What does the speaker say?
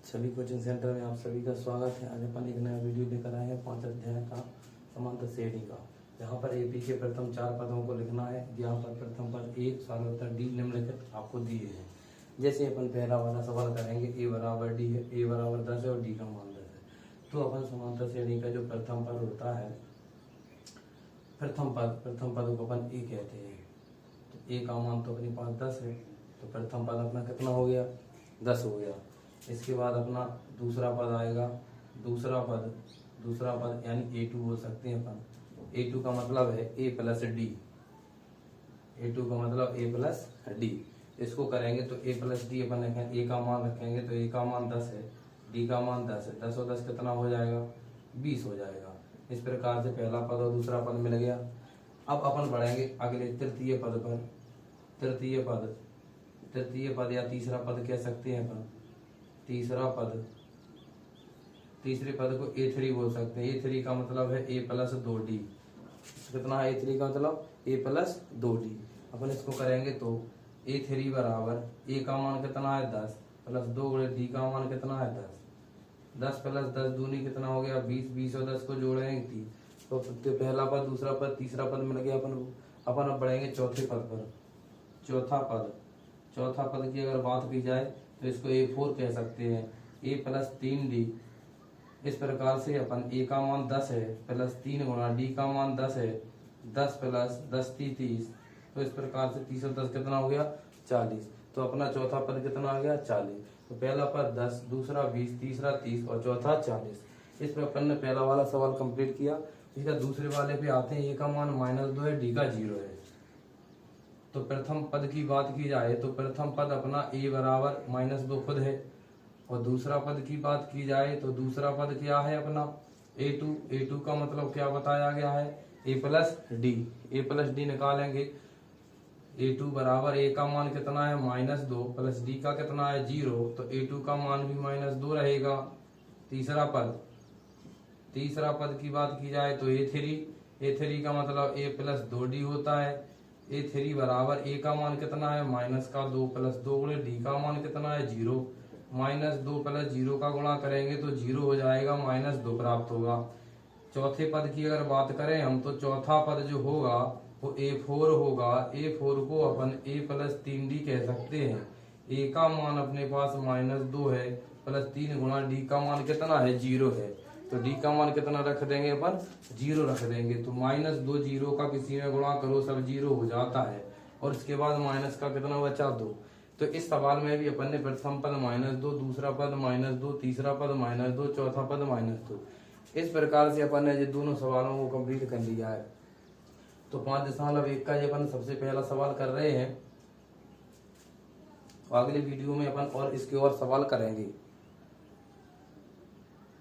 सभी coaching centre में आप सभी का स्वागत है। आज अपन एक नया वीडियो लेकर आए हैं 5 अध्याय का समांतर श्रेणी का। यहाँ पर एपी के प्रथम 4 पदों को लिखना है। यहाँ पर प्रथम पद ए, सवाल उत्तर डी निम्नलिखित आपको दिए हैं। जैसे अपन पहला वाला सवाल करेंगे, ए बराबर डी है, ए बराबर 10 है और डी का मान 10 है। तो अपन समांतर श्रेणी का जो प्रथम पद होता है, प्रथम पद को अपन ए कहते हैं। तो ए का मान तो अपने पास 10 है, तो प्रथम पद अपना कितना हो गया, 10 हो गया। इसके बाद अपना दूसरा पद आएगा, दूसरा पद यानी A2 बोल सकते हैं अपन। A2 का मतलब है A प्लस डी, A2 का मतलब A प्लस डी। इसको करेंगे तो A प्लस डी अपन रखेंगे, A का मान रखेंगे तो A का मान 10 है, D का मान 10 है। 10 और 10 कितना हो जाएगा, 20 हो जाएगा। इस प्रकार से पहला पद और दूसरा पद मिल गया। अब अपन बढ़ेंगे अगले तृतीय पद पर। तृतीय पद या तीसरा पद कह सकते हैं अपन। तीसरे पद को A3 बोल सकते हैं। A3 का मतलब है A प्लस 2D। कितना है A3 का मतलब, A प्लस 2D। अपन इसको करेंगे तो A3 बराबर A का मान कितना है 10 प्लस 2 गुणे D का मान कितना है 10। 10 प्लस 10 दूनी कितना हो गया 20। 20 और 10 को जोड़ेंगे 30। तो पहला पद, दूसरा पद, तीसरा पद मिल गया अपन को। अपन अब बढ़ेंगे चौथे पद पर। चौथा पद की अगर बात की जाए तो इसको A4 कह सकते हैं। A plus 3D। इस प्रकार से अपन A का मान 10 है प्लस 3 गुणा D का मान 10 है। 10 प्लस 10 30। तो इस प्रकार से 30 और 10 कितना हो गया 40। तो अपना चौथा पद कितना आ गया 40। तो पहला पद 10, दूसरा 20, तीसरा 30 और चौथा 40। इस पर अपन ने पहला वाला सवाल कंप्लीट किया। इसका दूसरे वाले पे आते हैं। A का मान -2 है, D का 0 है। तो प्रथम पद की बात की जाए तो प्रथम पद अपना A बराबर -2 खुद है, और दूसरा पद की बात की जाए तो दूसरा पद क्या है अपना A2। A2 का मतलब क्या बताया गया है, A प्लस डी निकालेंगे। A2 बराबर A का मान कितना है -2 प्लस D का कितना है 0। तो A2 का मान भी -2 रहेगा। तीसरा पद की बात की जाए तो A3 का मतलब A प्लस 2D होता है। A3 बराबर A का मान कितना है -2 प्लस 2 गुणे D का मान कितना है 0। -2 प्लस 0 का गुणा करेंगे तो 0 हो जाएगा, -2 प्राप्त होगा। चौथे पद की अगर बात करें हम तो चौथा पद जो होगा वो A4 होगा। A4 को अपन A प्लस 3D कह सकते हैं। A का मान अपने पास -2 है प्लस 3 गुणा D का मान कितना है 0 है। तो D का मान कितना रख देंगे अपन, 0 रख देंगे। तो -2 0 का किसी में गुणा करो सब 0 हो जाता है, और इसके बाद माइनस का कितना बचा 2। तो इस सवाल में भी अपन ने प्रथम पद -2, दूसरा पद -2, तीसरा पद -2, चौथा पद -2। इस प्रकार से अपन ने ये दोनों सवालों को कंप्लीट कर लिया है। तो 5.1 का ये अपन सबसे पहला सवाल कर रहे हैं। अगले वीडियो में अपन और इसके और सवाल करेंगे।